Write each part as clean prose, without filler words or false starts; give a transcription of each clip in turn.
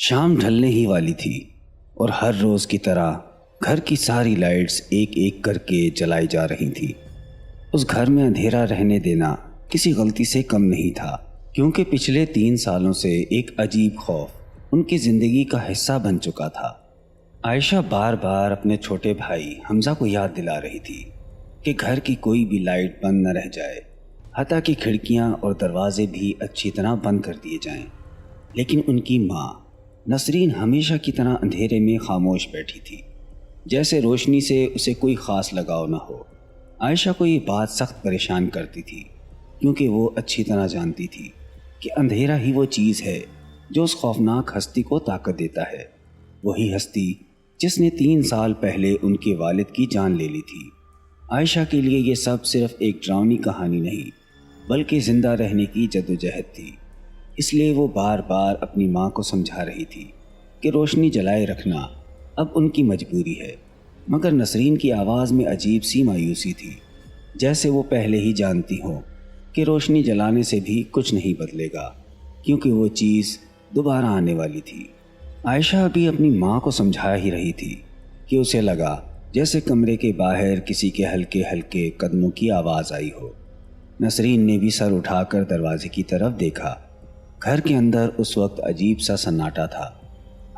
شام ڈھلنے ہی والی تھی اور ہر روز کی طرح گھر کی ساری لائٹس ایک ایک کر کے جلائی جا رہی تھیں۔ اس گھر میں اندھیرا رہنے دینا کسی غلطی سے کم نہیں تھا، کیونکہ پچھلے 3 سالوں سے ایک عجیب خوف ان کی زندگی کا حصہ بن چکا تھا۔ عائشہ بار بار اپنے چھوٹے بھائی حمزہ کو یاد دلا رہی تھی کہ گھر کی کوئی بھی لائٹ بند نہ رہ جائے، حتیٰ کہ کھڑکیاں اور دروازے بھی اچھی طرح بند کر دیے جائیں۔ لیکن ان کی ماں نسرین ہمیشہ کی طرح اندھیرے میں خاموش بیٹھی تھی، جیسے روشنی سے اسے کوئی خاص لگاؤ نہ ہو۔ عائشہ کو یہ بات سخت پریشان کرتی تھی، کیونکہ وہ اچھی طرح جانتی تھی کہ اندھیرا ہی وہ چیز ہے جو اس خوفناک ہستی کو طاقت دیتا ہے، وہی ہستی جس نے 3 سال پہلے ان کے والد کی جان لے لی تھی۔ عائشہ کے لیے یہ سب صرف ایک ڈراؤنی کہانی نہیں، بلکہ زندہ رہنے کی جدوجہد تھی۔ اس لیے وہ بار بار اپنی ماں کو سمجھا رہی تھی کہ روشنی جلائے رکھنا اب ان کی مجبوری ہے، مگر نسرین کی آواز میں عجیب سی مایوسی تھی، جیسے وہ پہلے ہی جانتی ہو کہ روشنی جلانے سے بھی کچھ نہیں بدلے گا، کیونکہ وہ چیز دوبارہ آنے والی تھی۔ عائشہ ابھی اپنی ماں کو سمجھا ہی رہی تھی کہ اسے لگا جیسے کمرے کے باہر کسی کے ہلکے ہلکے قدموں کی آواز آئی ہو۔ نسرین نے بھی سر اٹھا کر دروازے کی طرف دیکھا۔ گھر کے اندر اس وقت عجیب سا سناٹا تھا۔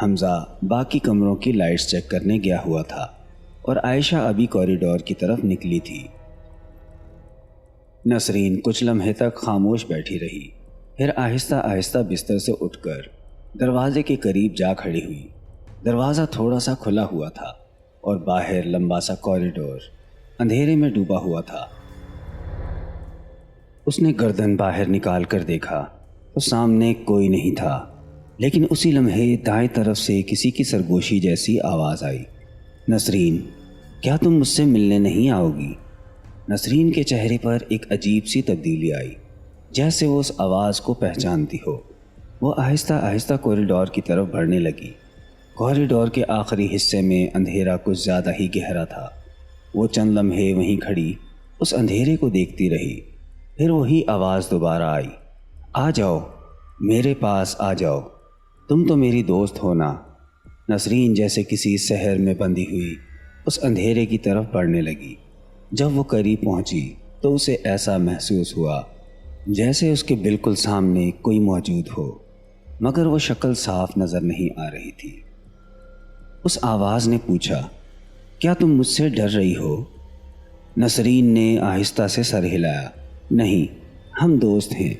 حمزہ باقی کمروں کی لائٹس چیک کرنے گیا ہوا تھا اور عائشہ ابھی کوریڈور کی طرف نکلی تھی۔ نسرین کچھ لمحے تک خاموش بیٹھی رہی، پھر آہستہ آہستہ بستر سے اٹھ کر دروازے کے قریب جا کھڑی ہوئی۔ دروازہ تھوڑا سا کھلا ہوا تھا اور باہر لمبا سا کوریڈور اندھیرے میں ڈوبا ہوا تھا۔ اس نے گردن باہر نکال کر دیکھا تو سامنے کوئی نہیں تھا، لیکن اسی لمحے دائیں طرف سے کسی کی سرگوشی جیسی آواز آئی، نسرین، کیا تم مجھ سے ملنے نہیں آؤ گی؟ نسرین کے چہرے پر ایک عجیب سی تبدیلی آئی، جیسے وہ اس آواز کو پہچانتی ہو۔ وہ آہستہ آہستہ کوریڈور کی طرف بڑھنے لگی۔ کوریڈور کے آخری حصے میں اندھیرا کچھ زیادہ ہی گہرا تھا۔ وہ چند لمحے وہیں کھڑی اس اندھیرے کو دیکھتی رہی، پھر وہی آواز دوبارہ آئی، آ جاؤ، میرے پاس آ جاؤ، تم تو میری دوست ہو نا۔ نسرین جیسے کسی سحر میں بندھی ہوئی اس اندھیرے کی طرف بڑھنے لگی۔ جب وہ قریب پہنچی تو اسے ایسا محسوس ہوا جیسے اس کے بالکل سامنے کوئی موجود ہو، مگر وہ شکل صاف نظر نہیں آ رہی تھی۔ اس آواز نے پوچھا، کیا تم مجھ سے ڈر رہی ہو؟ نسرین نے آہستہ سے سر ہلایا، نہیں، ہم دوست ہیں۔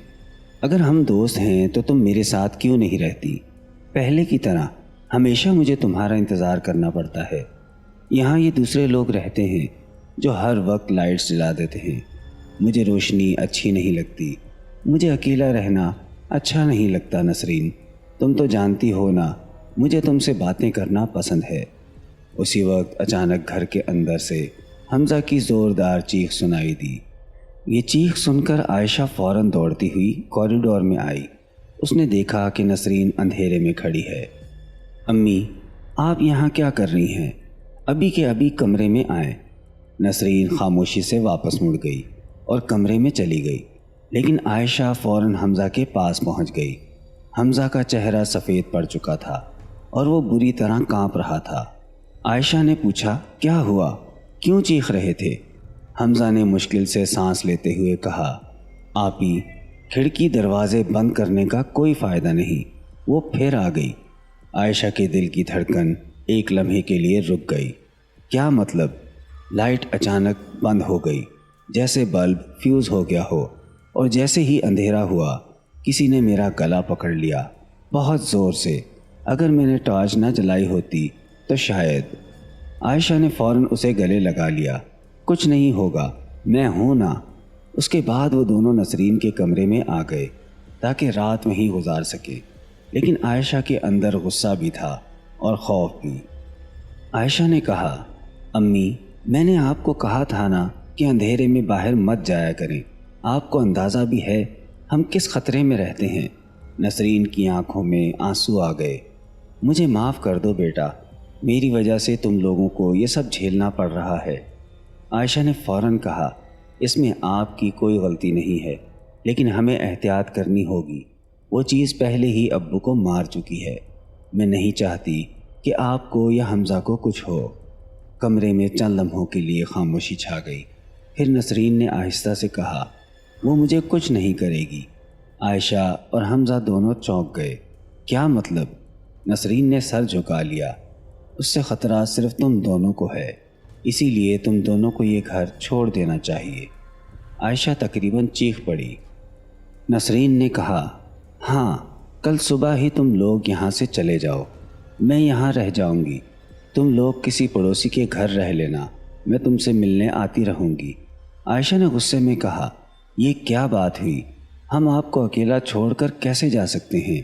اگر ہم دوست ہیں تو تم میرے ساتھ کیوں نہیں رہتی؟ پہلے کی طرح ہمیشہ مجھے تمہارا انتظار کرنا پڑتا ہے۔ یہاں یہ دوسرے لوگ رہتے ہیں جو ہر وقت لائٹس جلا دیتے ہیں۔ مجھے روشنی اچھی نہیں لگتی، مجھے اکیلا رہنا اچھا نہیں لگتا۔ نسرین، تم تو جانتی ہو نا، مجھے تم سے باتیں کرنا پسند ہے۔ اسی وقت اچانک گھر کے اندر سے حمزہ کی زوردار چیخ سنائی دی۔ یہ چیخ سن کر عائشہ فوراً دوڑتی ہوئی کوریڈور میں آئی۔ اس نے دیکھا کہ نسرین اندھیرے میں کھڑی ہے۔ امی، آپ یہاں کیا کر رہی ہیں؟ ابھی کے ابھی کمرے میں آئیں۔ نسرین خاموشی سے واپس مڑ گئی اور کمرے میں چلی گئی، لیکن عائشہ فوراً حمزہ کے پاس پہنچ گئی۔ حمزہ کا چہرہ سفید پڑ چکا تھا اور وہ بری طرح کانپ رہا تھا۔ عائشہ نے پوچھا، کیا ہوا؟ کیوں چیخ رہے تھے؟ حمزہ نے مشکل سے سانس لیتے ہوئے کہا، آپی، کھڑکی دروازے بند کرنے کا کوئی فائدہ نہیں، وہ پھر آ گئی۔ عائشہ کے دل کی دھڑکن ایک لمحے کے لیے رک گئی۔ کیا مطلب؟ لائٹ اچانک بند ہو گئی، جیسے بلب فیوز ہو گیا ہو، اور جیسے ہی اندھیرا ہوا کسی نے میرا گلا پکڑ لیا، بہت زور سے۔ اگر میں نے ٹارچ نہ جلائی ہوتی تو شاید۔ عائشہ نے فوراً اسے گلے لگا لیا، کچھ نہیں ہوگا، میں ہوں نا۔ اس کے بعد وہ دونوں نسرین کے کمرے میں آ گئے تاکہ رات وہیں گزار سکے، لیکن عائشہ کے اندر غصہ بھی تھا اور خوف بھی۔ عائشہ نے کہا، امی، میں نے آپ کو کہا تھا نا کہ اندھیرے میں باہر مت جایا کریں، آپ کو اندازہ بھی ہے ہم کس خطرے میں رہتے ہیں۔ نسرین کی آنکھوں میں آنسو آ گئے۔ مجھے معاف کر دو بیٹا، میری وجہ سے تم لوگوں کو یہ سب جھیلنا پڑ رہا ہے۔ عائشہ نے فوراً کہا، اس میں آپ کی کوئی غلطی نہیں ہے، لیکن ہمیں احتیاط کرنی ہوگی، وہ چیز پہلے ہی ابو کو مار چکی ہے۔ میں نہیں چاہتی کہ آپ کو یا حمزہ کو کچھ ہو۔ کمرے میں چند لمحوں کے لیے خاموشی چھا گئی۔ پھر نسرین نے آہستہ سے کہا، وہ مجھے کچھ نہیں کرے گی۔ عائشہ اور حمزہ دونوں چونک گئے۔ کیا مطلب؟ نسرین نے سر جھکا لیا۔ اس سے خطرہ صرف تم دونوں کو ہے، اسی لیے تم دونوں کو یہ گھر چھوڑ دینا چاہیے۔ عائشہ تقریباً چیخ پڑی۔ نسرین نے کہا، ہاں، کل صبح ہی تم لوگ یہاں سے چلے جاؤ، میں یہاں رہ جاؤں گی۔ تم لوگ کسی پڑوسی کے گھر رہ لینا، میں تم سے ملنے آتی رہوں گی۔ عائشہ نے غصے میں کہا، یہ کیا بات ہوئی؟ ہم آپ کو اکیلا چھوڑ کر کیسے جا سکتے ہیں؟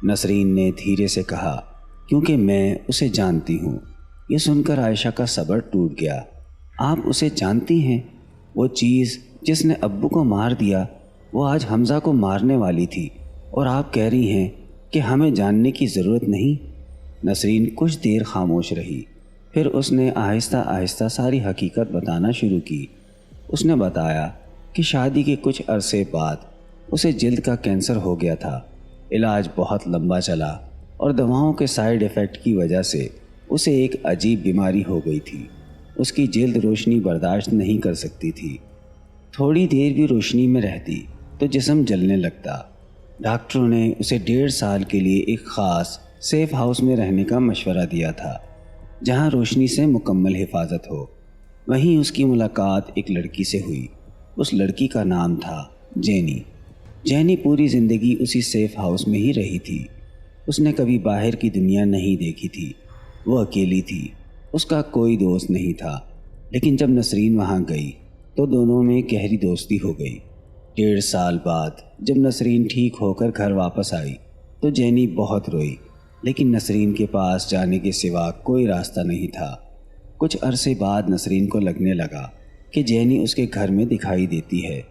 نسرین نے دھیرے سے کہا، کیونکہ میں اسے جانتی ہوں۔ یہ سن کر عائشہ کا صبر ٹوٹ گیا۔ آپ اسے جانتی ہیں؟ وہ چیز جس نے ابو کو مار دیا وہ آج حمزہ کو مارنے والی تھی، اور آپ کہہ رہی ہیں کہ ہمیں جاننے کی ضرورت نہیں؟ نسرین کچھ دیر خاموش رہی، پھر اس نے آہستہ آہستہ ساری حقیقت بتانا شروع کی۔ اس نے بتایا کہ شادی کے کچھ عرصے بعد اسے جلد کا کینسر ہو گیا تھا۔ علاج بہت لمبا چلا اور دواؤں کے سائیڈ ایفیکٹ کی وجہ سے اسے ایک عجیب بیماری ہو گئی تھی۔ اس کی جلد روشنی برداشت نہیں کر سکتی تھی۔ تھوڑی دیر بھی روشنی میں رہتی تو جسم جلنے لگتا۔ ڈاکٹروں نے اسے 1.5 سال کے لیے ایک خاص سیف ہاؤس میں رہنے کا مشورہ دیا تھا، جہاں روشنی سے مکمل حفاظت ہو۔ وہیں اس کی ملاقات ایک لڑکی سے ہوئی۔ اس لڑکی کا نام تھا جینی۔ جینی پوری زندگی اسی سیف ہاؤس میں ہی رہی تھی۔ اس نے کبھی باہر کی دنیا نہیں دیکھی تھی۔ وہ اکیلی تھی، اس کا کوئی دوست نہیں تھا۔ لیکن جب نسرین وہاں گئی تو دونوں میں گہری دوستی ہو گئی۔ 1.5 سال بعد جب نسرین ٹھیک ہو کر گھر واپس آئی تو جینی بہت روئی، لیکن نسرین کے پاس جانے کے سوا کوئی راستہ نہیں تھا۔ کچھ عرصے بعد نسرین کو لگنے لگا کہ جینی اس کے گھر میں دکھائی دیتی ہے۔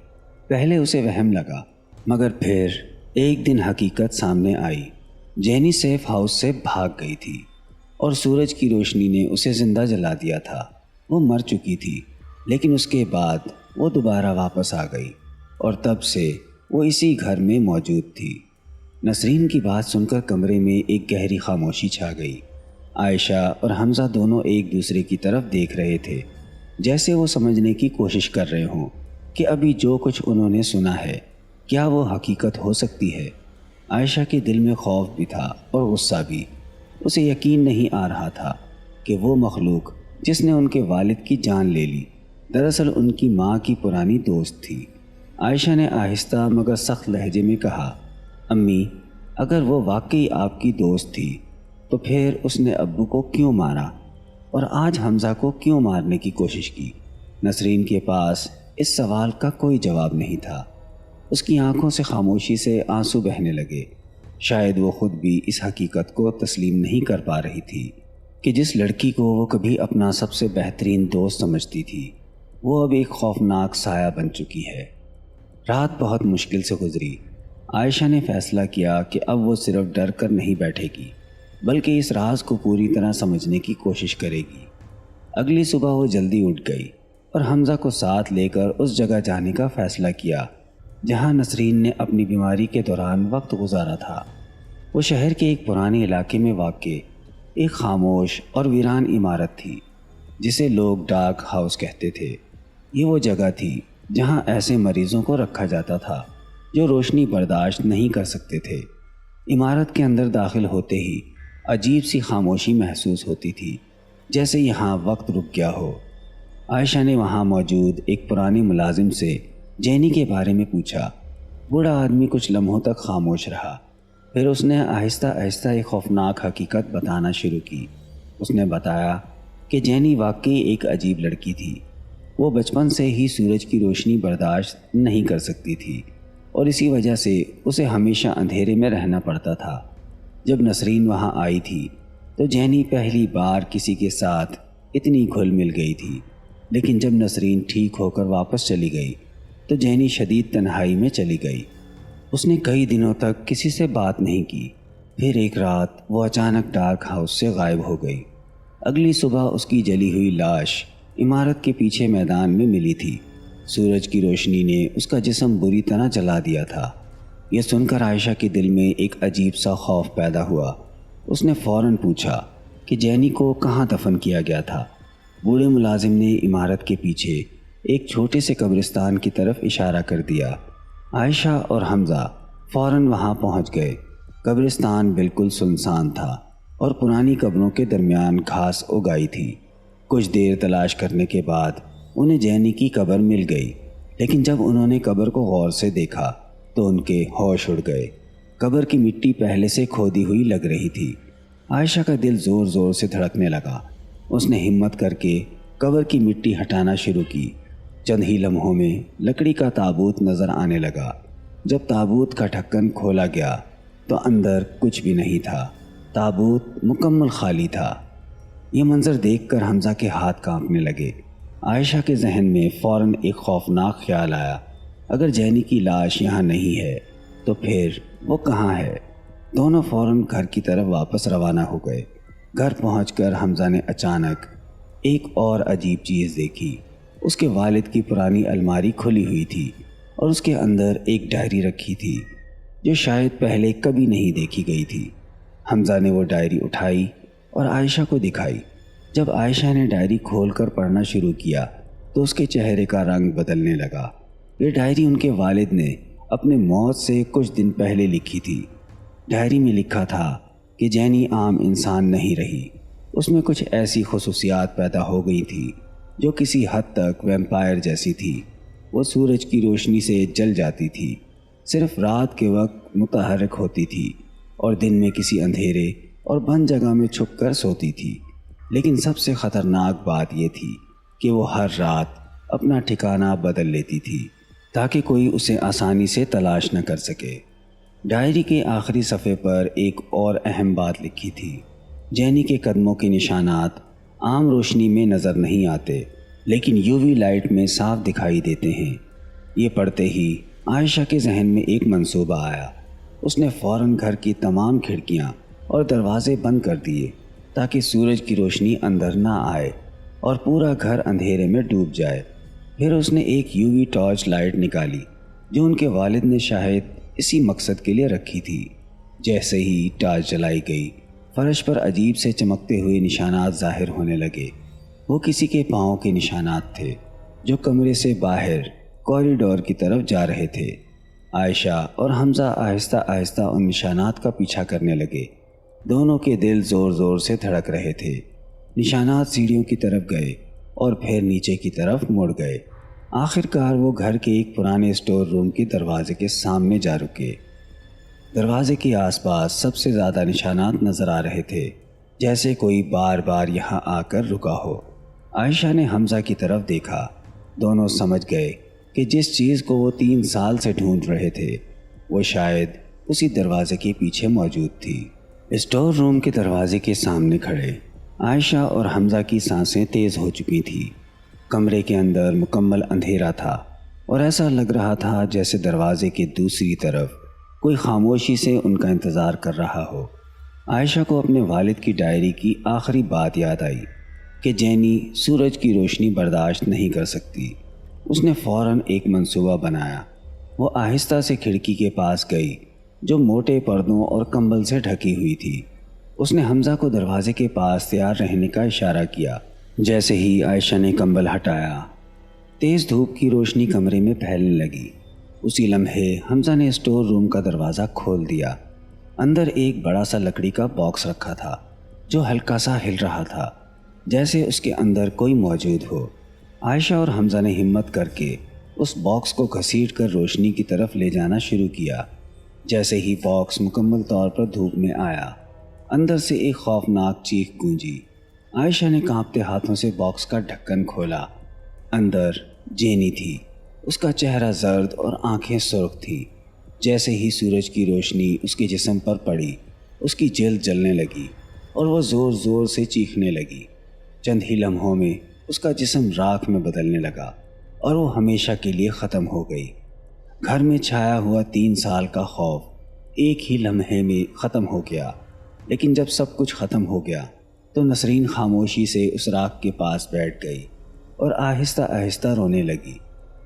پہلے اسے وہم لگا، مگر پھر ایک دن حقیقت سامنے آئی۔ جینی سیف ہاؤس سے بھاگ گئی تھی اور سورج کی روشنی نے اسے زندہ جلا دیا تھا۔ وہ مر چکی تھی، لیکن اس کے بعد وہ دوبارہ واپس آ گئی اور تب سے وہ اسی گھر میں موجود تھی۔ نسرین کی بات سن کر کمرے میں ایک گہری خاموشی چھا گئی۔ عائشہ اور حمزہ دونوں ایک دوسرے کی طرف دیکھ رہے تھے، جیسے وہ سمجھنے کی کوشش کر رہے ہوں کہ ابھی جو کچھ انہوں نے سنا ہے کیا وہ حقیقت ہو سکتی ہے۔ عائشہ کے دل میں خوف بھی تھا اور غصہ بھی۔ اسے یقین نہیں آ رہا تھا کہ وہ مخلوق جس نے ان کے والد کی جان لے لی دراصل ان کی ماں کی پرانی دوست تھی۔ عائشہ نے آہستہ مگر سخت لہجے میں کہا، امی، اگر وہ واقعی آپ کی دوست تھی تو پھر اس نے ابو کو کیوں مارا اور آج حمزہ کو کیوں مارنے کی کوشش کی؟ نسرین کے پاس اس سوال کا کوئی جواب نہیں تھا۔ اس کی آنکھوں سے خاموشی سے آنسو بہنے لگے۔ شاید وہ خود بھی اس حقیقت کو تسلیم نہیں کر پا رہی تھی کہ جس لڑکی کو وہ کبھی اپنا سب سے بہترین دوست سمجھتی تھی وہ اب ایک خوفناک سایہ بن چکی ہے۔ رات بہت مشکل سے گزری۔ عائشہ نے فیصلہ کیا کہ اب وہ صرف ڈر کر نہیں بیٹھے گی بلکہ اس راز کو پوری طرح سمجھنے کی کوشش کرے گی۔ اگلی صبح وہ جلدی اٹھ گئی اور حمزہ کو ساتھ لے کر اس جگہ جانے کا فیصلہ کیا جہاں نسرین نے اپنی بیماری کے دوران وقت گزارا تھا۔ وہ شہر کے ایک پرانے علاقے میں واقع ایک خاموش اور ویران عمارت تھی جسے لوگ ڈارک ہاؤس کہتے تھے۔ یہ وہ جگہ تھی جہاں ایسے مریضوں کو رکھا جاتا تھا جو روشنی برداشت نہیں کر سکتے تھے۔ عمارت کے اندر داخل ہوتے ہی عجیب سی خاموشی محسوس ہوتی تھی، جیسے یہاں وقت رک گیا ہو۔ عائشہ نے وہاں موجود ایک پرانے ملازم سے جینی کے بارے میں پوچھا۔ بوڑھا آدمی کچھ لمحوں تک خاموش رہا، پھر اس نے آہستہ آہستہ ایک خوفناک حقیقت بتانا شروع کی۔ اس نے بتایا کہ جینی واقعی ایک عجیب لڑکی تھی۔ وہ بچپن سے ہی سورج کی روشنی برداشت نہیں کر سکتی تھی اور اسی وجہ سے اسے ہمیشہ اندھیرے میں رہنا پڑتا تھا۔ جب نسرین وہاں آئی تھی تو جینی پہلی بار کسی کے ساتھ اتنی گھل مل گئی تھی، لیکن جب نسرین ٹھیک ہو کر واپس چلی گئی تو جینی شدید تنہائی میں چلی گئی۔ اس نے کئی دنوں تک کسی سے بات نہیں کی۔ پھر ایک رات وہ اچانک ڈارک ہاؤس سے غائب ہو گئی۔ اگلی صبح اس کی جلی ہوئی لاش عمارت کے پیچھے میدان میں ملی تھی۔ سورج کی روشنی نے اس کا جسم بری طرح جلا دیا تھا۔ یہ سن کر عائشہ کے دل میں ایک عجیب سا خوف پیدا ہوا۔ اس نے فوراً پوچھا کہ جینی کو کہاں دفن کیا گیا تھا۔ بوڑھے ملازم نے عمارت کے پیچھے ایک چھوٹے سے قبرستان کی طرف اشارہ کر دیا۔ عائشہ اور حمزہ فوراً وہاں پہنچ گئے۔ قبرستان بالکل سنسان تھا اور پرانی قبروں کے درمیان گھاس اگائی تھی۔ کچھ دیر تلاش کرنے کے بعد انہیں جینی کی قبر مل گئی، لیکن جب انہوں نے قبر کو غور سے دیکھا تو ان کے ہوش اڑ گئے۔ قبر کی مٹی پہلے سے کھودی ہوئی لگ رہی تھی۔ عائشہ کا دل زور زور سے دھڑکنے لگا۔ اس نے ہمت کر کے قبر کی مٹی ہٹانا شروع کی۔ چند ہی لمحوں میں لکڑی کا تابوت نظر آنے لگا۔ جب تابوت کا ڈھکن کھولا گیا تو اندر کچھ بھی نہیں تھا۔ تابوت مکمل خالی تھا۔ یہ منظر دیکھ کر حمزہ کے ہاتھ کانپنے لگے۔ عائشہ کے ذہن میں فوراً ایک خوفناک خیال آیا، اگر جینی کی لاش یہاں نہیں ہے تو پھر وہ کہاں ہے؟ دونوں فوراً گھر کی طرف واپس روانہ ہو گئے۔ گھر پہنچ کر حمزہ نے اچانک ایک اور عجیب چیز دیکھی۔ اس کے والد کی پرانی الماری کھلی ہوئی تھی اور اس کے اندر ایک ڈائری رکھی تھی جو شاید پہلے کبھی نہیں دیکھی گئی تھی۔ حمزہ نے وہ ڈائری اٹھائی اور عائشہ کو دکھائی۔ جب عائشہ نے ڈائری کھول کر پڑھنا شروع کیا تو اس کے چہرے کا رنگ بدلنے لگا۔ یہ ڈائری ان کے والد نے اپنے موت سے کچھ دن پہلے لکھی تھی۔ ڈائری میں لکھا تھا کہ جینی عام انسان نہیں رہی، اس میں کچھ ایسی خصوصیات پیدا ہو گئی تھی جو کسی حد تک ویمپائر جیسی تھی۔ وہ سورج کی روشنی سے جل جاتی تھی، صرف رات کے وقت متحرک ہوتی تھی اور دن میں کسی اندھیرے اور بند جگہ میں چھپ کر سوتی تھی۔ لیکن سب سے خطرناک بات یہ تھی کہ وہ ہر رات اپنا ٹھکانہ بدل لیتی تھی تاکہ کوئی اسے آسانی سے تلاش نہ کر سکے۔ ڈائری کے آخری صفحے پر ایک اور اہم بات لکھی تھی۔ جینی کے قدموں کے نشانات عام روشنی میں نظر نہیں آتے، لیکن یووی لائٹ میں صاف دکھائی دیتے ہیں۔ یہ پڑھتے ہی عائشہ کے ذہن میں ایک منصوبہ آیا۔ اس نے فوراً گھر کی تمام کھڑکیاں اور دروازے بند کر دیے تاکہ سورج کی روشنی اندر نہ آئے اور پورا گھر اندھیرے میں ڈوب جائے۔ پھر اس نے ایک یووی ٹارچ لائٹ نکالی جو ان کے والد نے شاید اسی مقصد کے لیے رکھی تھی۔ جیسے ہی ٹارچ جلائی گئی، فرش پر عجیب سے چمکتے ہوئے نشانات ظاہر ہونے لگے۔ وہ کسی کے پاؤں کے نشانات تھے جو کمرے سے باہر کوریڈور کی طرف جا رہے تھے۔ عائشہ اور حمزہ آہستہ آہستہ ان نشانات کا پیچھا کرنے لگے۔ دونوں کے دل زور زور سے دھڑک رہے تھے۔ نشانات سیڑھیوں کی طرف گئے اور پھر نیچے کی طرف مڑ گئے۔ آخر کار وہ گھر کے ایک پرانے اسٹور روم کے دروازے کے سامنے جا رکے۔ دروازے کے آس پاس سب سے زیادہ نشانات نظر آ رہے تھے، جیسے کوئی بار بار یہاں آ کر رکا ہو۔ عائشہ نے حمزہ کی طرف دیکھا۔ دونوں سمجھ گئے کہ جس چیز کو وہ 3 سال سے ڈھونڈ رہے تھے وہ شاید اسی دروازے کے پیچھے موجود تھی۔ اسٹور روم کے دروازے کے سامنے کھڑے عائشہ اور حمزہ کی سانسیں تیز ہو چکی تھیں۔ کمرے کے اندر مکمل اندھیرا تھا اور ایسا لگ رہا تھا جیسے دروازے کے دوسری طرف کوئی خاموشی سے ان کا انتظار کر رہا ہو۔ عائشہ کو اپنے والد کی ڈائری کی آخری بات یاد آئی کہ جینی سورج کی روشنی برداشت نہیں کر سکتی۔ اس نے فوراً ایک منصوبہ بنایا۔ وہ آہستہ سے کھڑکی کے پاس گئی جو موٹے پردوں اور کمبل سے ڈھکی ہوئی تھی۔ اس نے حمزہ کو دروازے کے پاس تیار رہنے کا اشارہ کیا۔ جیسے ہی عائشہ نے کمبل ہٹایا، تیز دھوپ کی روشنی کمرے میں پھیلنے لگی۔ اسی لمحے حمزہ نے اسٹور روم کا دروازہ کھول دیا۔ اندر ایک بڑا سا لکڑی کا باکس رکھا تھا جو ہلکا سا ہل رہا تھا، جیسے اس کے اندر کوئی موجود ہو۔ عائشہ اور حمزہ نے ہمت کر کے اس باکس کو گھسیٹ کر روشنی کی طرف لے جانا شروع کیا۔ جیسے ہی باکس مکمل طور پر دھوپ میں آیا، اندر سے ایک خوفناک چیخ گونجی۔ عائشہ نے کانپتے ہاتھوں سے باکس کا ڈھکن کھولا۔ اندر جینی تھی۔ اس کا چہرہ زرد اور آنکھیں سرخ تھیں۔ جیسے ہی سورج کی روشنی اس کے جسم پر پڑی، اس کی جلد جلنے لگی اور وہ زور زور سے چیخنے لگی۔ چند ہی لمحوں میں اس کا جسم راکھ میں بدلنے لگا اور وہ ہمیشہ کے لیے ختم ہو گئی۔ گھر میں چھایا ہوا 3 سال کا خوف ایک ہی لمحے میں ختم ہو گیا۔ لیکن جب سب کچھ ختم ہو گیا تو نسرین خاموشی سے اس راکھ کے پاس بیٹھ گئی اور آہستہ آہستہ رونے لگی،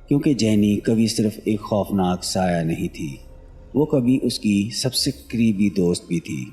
کیونکہ جینی کبھی صرف ایک خوفناک سایہ نہیں تھی، وہ کبھی اس کی سب سے قریبی دوست بھی تھی۔